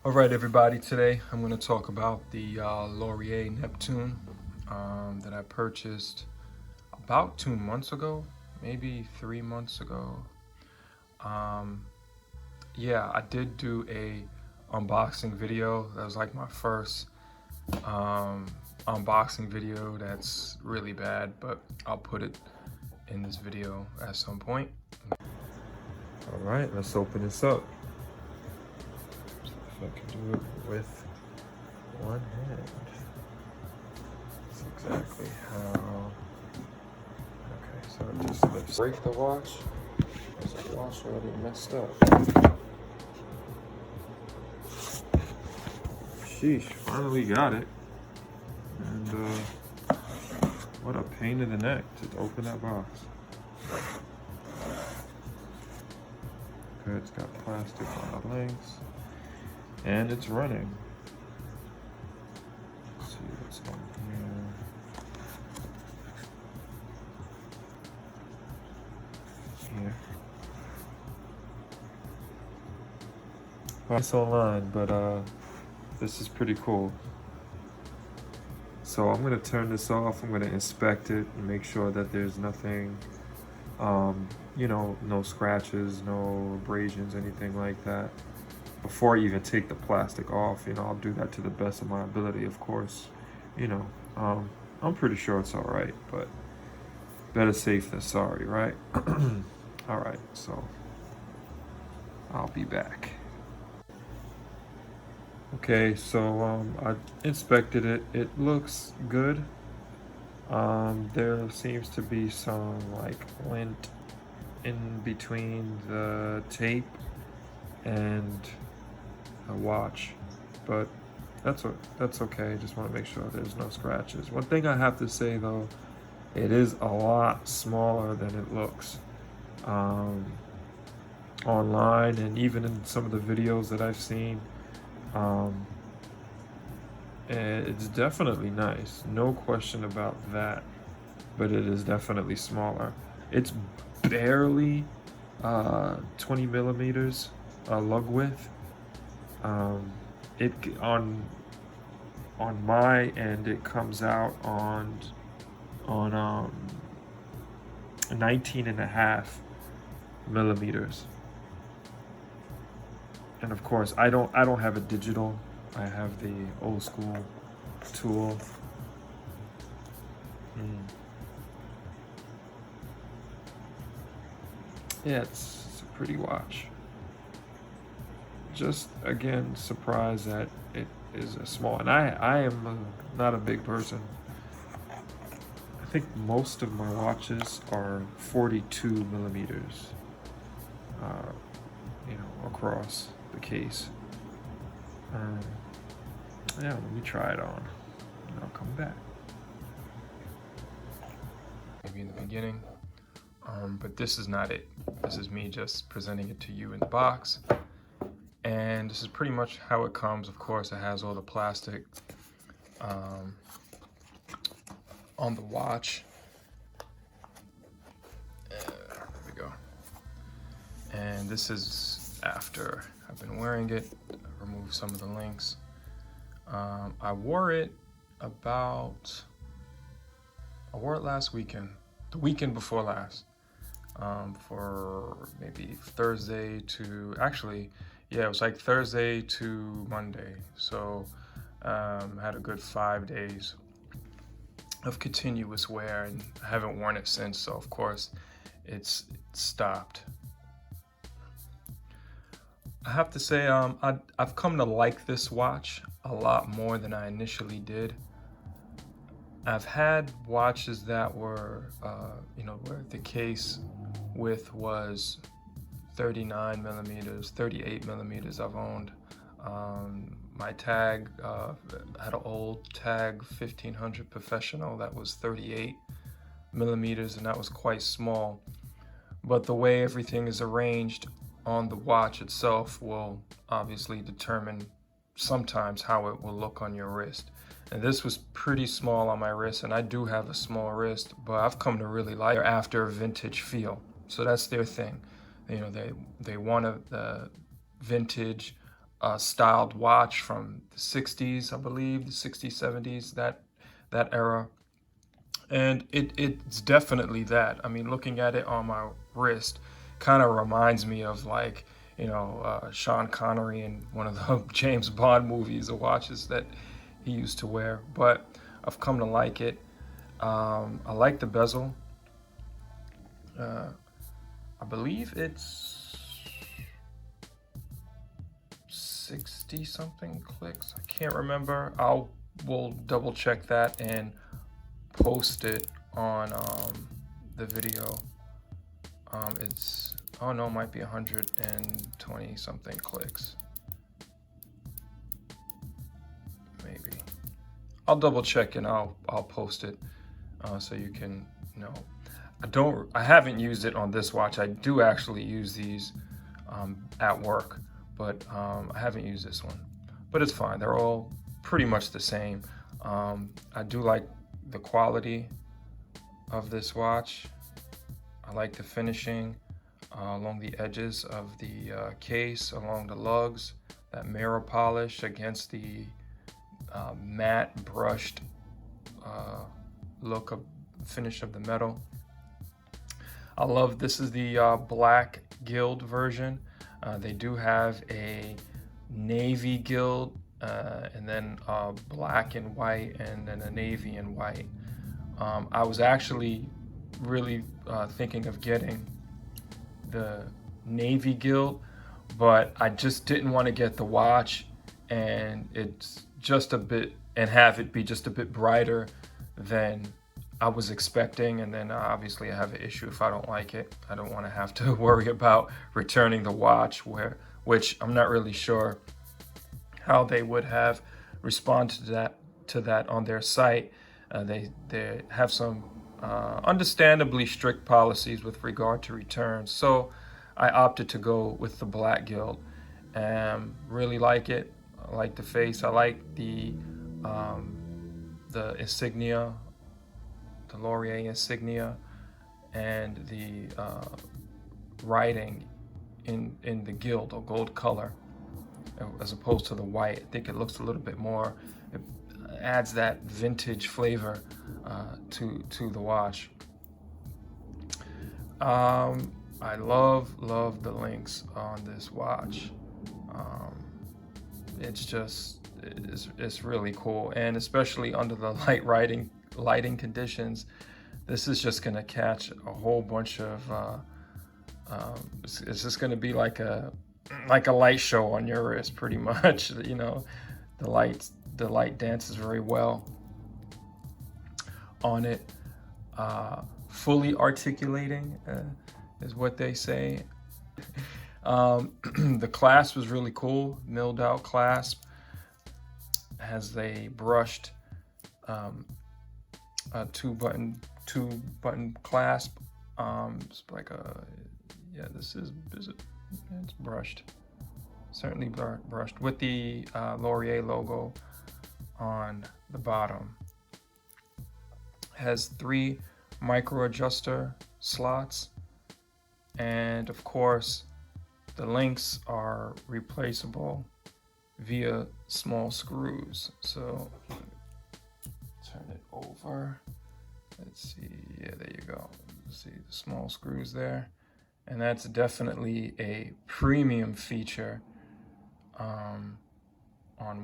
All right, everybody, today I'm going to talk about the Laurier Neptune that I purchased about 2 months ago, maybe 3 months ago. Um, yeah, I did do a unboxing video. That was like my first um, unboxing video that's really bad, but I'll put it in this video at some point. All right, let's open this up. See if I can do it with one hand. That's exactly how. Okay, so it just lifts. Break the watch. There's the watch already messed up. Sheesh, finally got it. And what a pain in the neck to open that box. Okay, it's got plastic on the links. And it's running. Let's see what's on here. Here. It's online, but this is pretty cool. So I'm gonna turn this off. I'm gonna inspect it and make sure that there's nothing, no scratches, no abrasions, anything like that. Before I even take the plastic off, I'll do that to the best of my ability, of course. I'm pretty sure it's all right, but better safe than sorry, right? All right, so I'll be back. Okay, so I inspected it. It looks good. There seems to be some like lint in between the tape and the watch, but that's okay. Just want to make sure there's no scratches. One thing I have to say though, it is a lot smaller than it looks online, and even in some of the videos that I've seen. It's definitely nice, no question about that, but it is definitely smaller. It's barely 20 millimeters lug width. It on my end it comes out on 19 and a half millimeters. And of course, I don't have a digital. I have the old school tool. Yeah, it's a pretty watch. Just again, surprised that it is a small. And I am not a big person. I think most of my watches are 42 millimeters. Across the case. Yeah, let me try it on, and I'll come back. Maybe in the beginning, but this is not it. This is me just presenting it to you in the box, and this is pretty much how it comes. Of course, it has all the plastic on the watch. There we go. And this is after I've been wearing it. I removed some of the links. I wore it last weekend, the weekend before last, for maybe Thursday to, actually, yeah, it was like Thursday to Monday. So had a good 5 days of continuous wear, and I haven't worn it since. So of course it's stopped. I have to say, I've come to like this watch a lot more than I initially did. I've had watches that were, where the case width was 39 millimeters, 38 millimeters. I've owned. My tag had an old tag 1500 professional that was 38 millimeters, and that was quite small. But the way everything is arranged on the watch itself will obviously determine sometimes how it will look on your wrist. And this was pretty small on my wrist, and I do have a small wrist, but I've come to really like it after a vintage feel. So that's their thing. They want the vintage styled watch from the 60s, I believe, the 60s, 70s, that era. And it's definitely that. I mean, looking at it on my wrist kind of reminds me of, like, Sean Connery in one of the James Bond movies, the watches that he used to wear. But I've come to like it. I like the bezel. Uh, I believe it's 60 something clicks. I can't remember. We'll double check that and post it on the video. It's, oh no, it might be 120 something clicks. Maybe. I'll double check and I'll post it so you can know. I haven't used it on this watch. I do actually use these at work, but I haven't used this one. But it's fine. They're all pretty much the same. I do like the quality of this watch. I like the finishing along the edges of the case, along the lugs, that mirror polish against the matte brushed look of finish of the metal. I love, this is the black gild version. They do have a navy gild, and then black and white, and then a navy and white. I was actually really thinking of getting the navy gild, but I just didn't want to get the watch and it's just a bit, and have it be just a bit brighter than I was expecting, and then obviously I have an issue if I don't like it. I don't want to have to worry about returning the watch, which I'm not really sure how they would have responded to that on their site. They have some understandably strict policies with regard to returns, so I opted to go with the black gild. Really like it. I like the face. I like the insignia, the Laurier insignia, and the writing in the gild or gold color, as opposed to the white. I think it looks a little bit more, it adds that vintage flavor to the watch. I love the links on this watch. It's really cool, and especially under the lighting conditions, this is just gonna catch a whole bunch of it's just gonna be like a light show on your wrist, pretty much. The light dances very well on it. Fully articulating is what they say. The clasp is really cool, milled out clasp. Has a brushed two button clasp. It's like it's brushed, certainly brushed, with the Laurier logo on the bottom. Has 3 micro adjuster slots, and of course the links are replaceable via small screws. So turn it over. Let's see. Yeah, there you go. See the small screws there, and that's definitely a premium feature on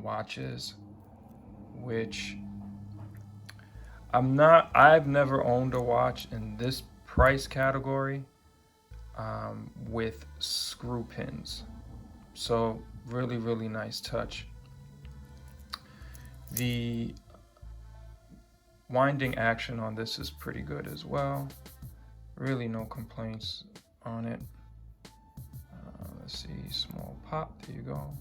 watches, which I've never owned a watch in this price category with screw pins. So really nice touch. The winding action on this is pretty good as well. Really no complaints on it. Let's see, small pop, there you go.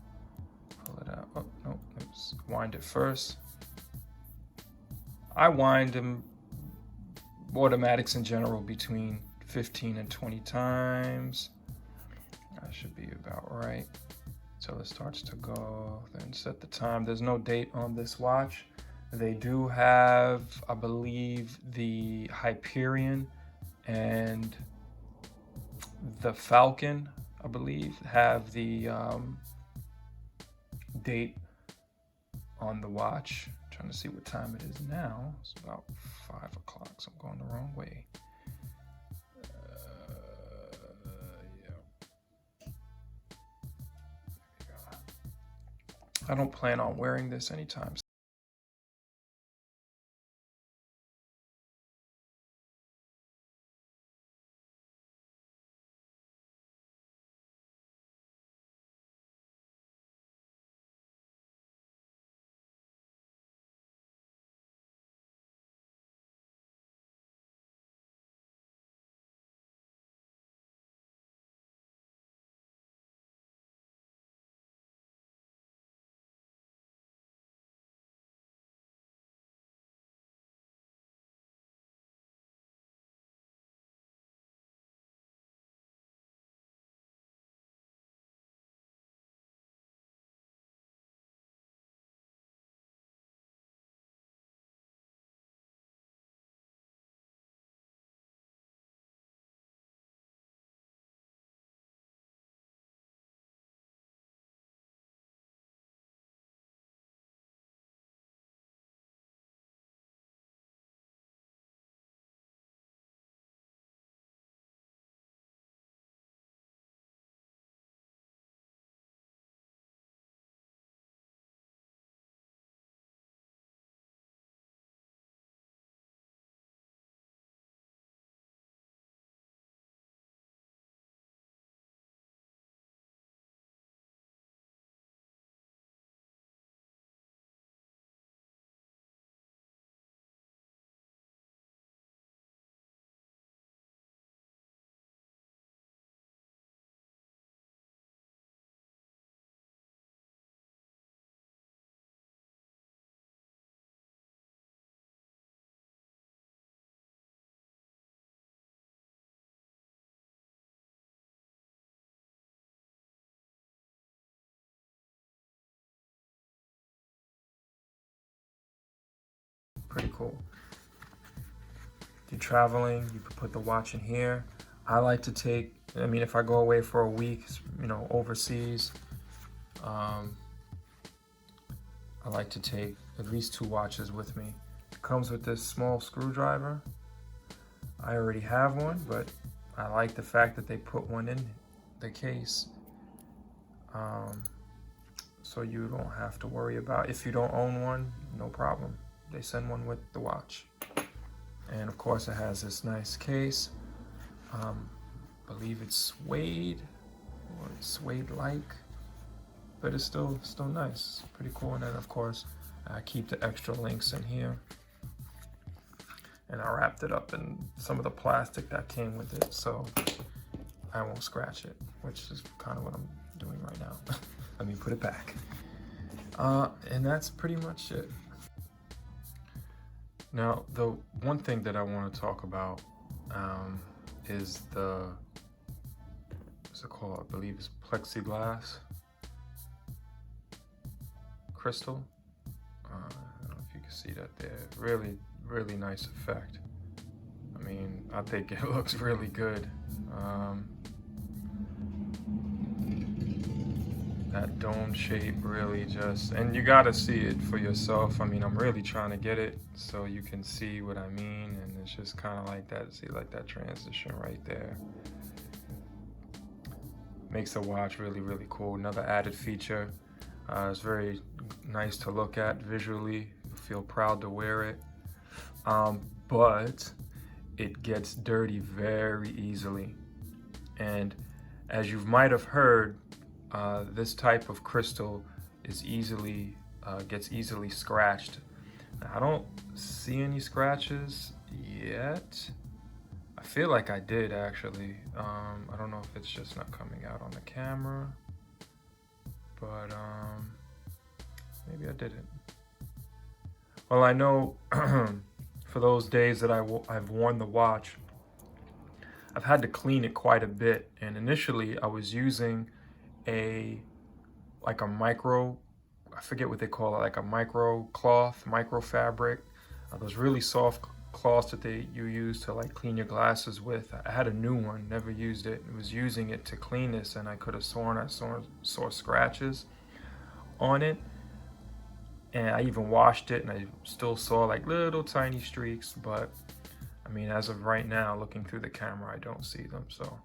Pull it out. Oh, no, let's wind it first. I wind them, automatics in general, between 15 and 20 times. That should be about right. So it starts to go, then set the time. There's no date on this watch. They do have, I believe, the Hyperion and the Falcon, I believe, have the date on the watch. I'm trying to see what time it is now. It's about 5 o'clock, so I'm going the wrong way. I don't plan on wearing this anytime soon. Pretty cool. If you're traveling, you could put the watch in here. I like to take, if I go away for a week, overseas, I like to take at least 2 watches with me. It comes with this small screwdriver. I already have one, but I like the fact that they put one in the case. So you don't have to worry about, if you don't own one, no problem. They send one with the watch. And of course it has this nice case. Believe it's suede, or it's suede-like, but it's still nice. Pretty cool. And then of course I keep the extra links in here. And I wrapped it up in some of the plastic that came with it, so I won't scratch it, which is kind of what I'm doing right now. Let me put it back. And that's pretty much it. Now, the one thing that I want to talk about is what's it called? I believe it's plexiglass crystal. I don't know if you can see that there. Really, really nice effect. I think it looks really good. That dome shape really just, and you gotta see it for yourself. I'm really trying to get it so you can see what I mean, and it's just kind of like that. See, like that transition right there. Makes the watch really, really cool. Another added feature. It's very nice to look at visually. You feel proud to wear it. But it gets dirty very easily. And as you might have heard, this type of crystal is gets easily scratched. Now, I don't see any scratches yet. I feel like I did actually. I don't know if it's just not coming out on the camera, but maybe I didn't. Well, I know for those days that I've worn the watch, I've had to clean it quite a bit. And initially I was using a micro, I forget what they call it, like a micro cloth, micro fabric, those really soft cloths that you use to like clean your glasses with. I had a new one, never used it. I was using it to clean this, and I could have sworn I saw scratches. on it, and I even washed it and I still saw like little tiny streaks, but I mean, as of right now, looking through the camera, I don't see them, so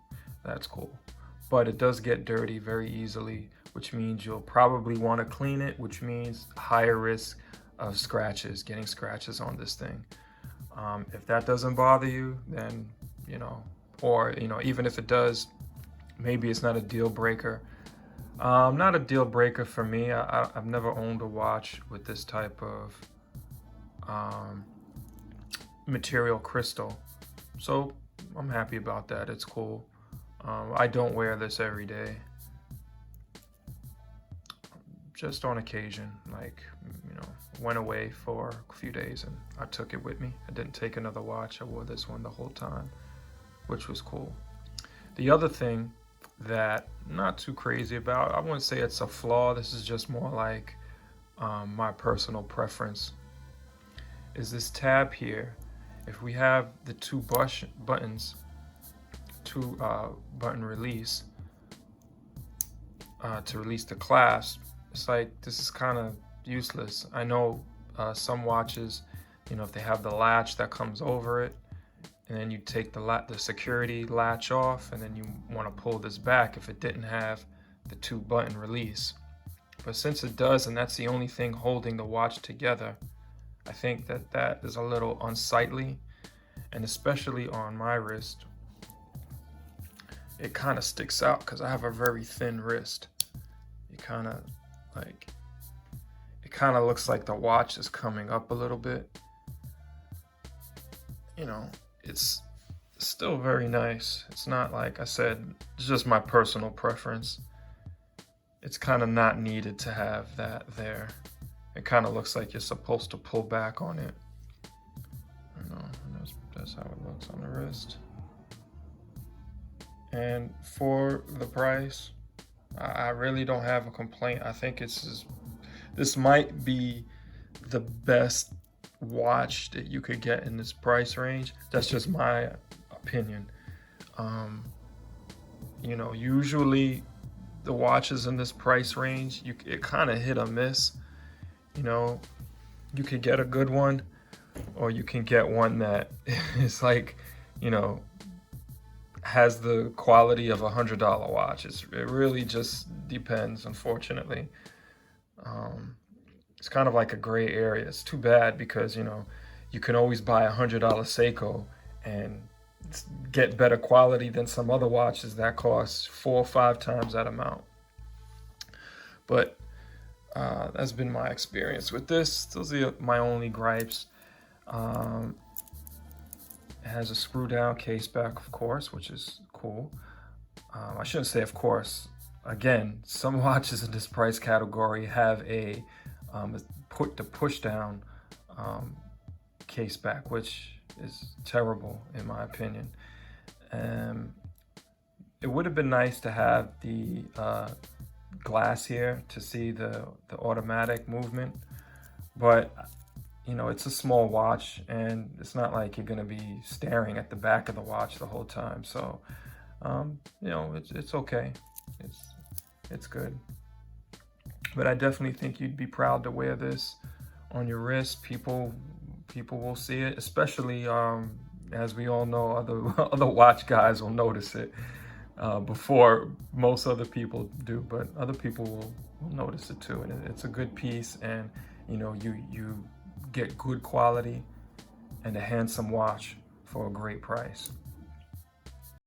that's cool. But it does get dirty very easily, which means you'll probably want to clean it, which means higher risk of scratches, getting scratches on this thing. If that doesn't bother you, then, or, even if it does, maybe it's not a deal breaker. Not a deal breaker for me. I've never owned a watch with this type of material crystal, so I'm happy about that. It's cool. I don't wear this every day, just on occasion, like, went away for a few days and I took it with me. I didn't take another watch. I wore this one the whole time, which was cool. The other thing that I'm not too crazy about, I wouldn't say it's a flaw, this is just more like my personal preference, is this tab here. If we have the two buttons, button release, to release the clasp, it's like, this is kind of useless. I know some watches, if they have the latch that comes over it, and then you take the security latch off, and then you want to pull this back if it didn't have the two button release. But since it does, and that's the only thing holding the watch together, I think that is a little unsightly, and especially on my wrist, it kind of sticks out because I have a very thin wrist. It kind of looks like the watch is coming up a little bit. It's still very nice. It's not, like I said, it's just my personal preference. It's kind of not needed to have that there. It kind of looks like you're supposed to pull back on it. That's how it looks on the wrist. And for the price, I really don't have a complaint. I think this might be the best watch that you could get in this price range. That's just my opinion. Usually the watches in this price range, it kind of hit or miss. You could get a good one, or you can get one that is like, has the quality of $100 watch. It really just depends, unfortunately. It's kind of like a gray area. It's too bad because, you can always buy a $100 Seiko and get better quality than some other watches that cost 4 or 5 times that amount. But that's been my experience with this. Those are my only gripes. It has a screw down case back, of course, which is cool. I shouldn't say of course. Again, some watches in this price category have the push down case back, which is terrible in my opinion. It would have been nice to have the glass here to see the automatic movement, but it's a small watch and it's not like you're going to be staring at the back of the watch the whole time. So it's okay. It's good. But I definitely think you'd be proud to wear this on your wrist. People will see it, especially as we all know, other watch guys will notice it before most other people do, but other people will notice it too. And it's a good piece, and you get good quality and a handsome watch for a great price.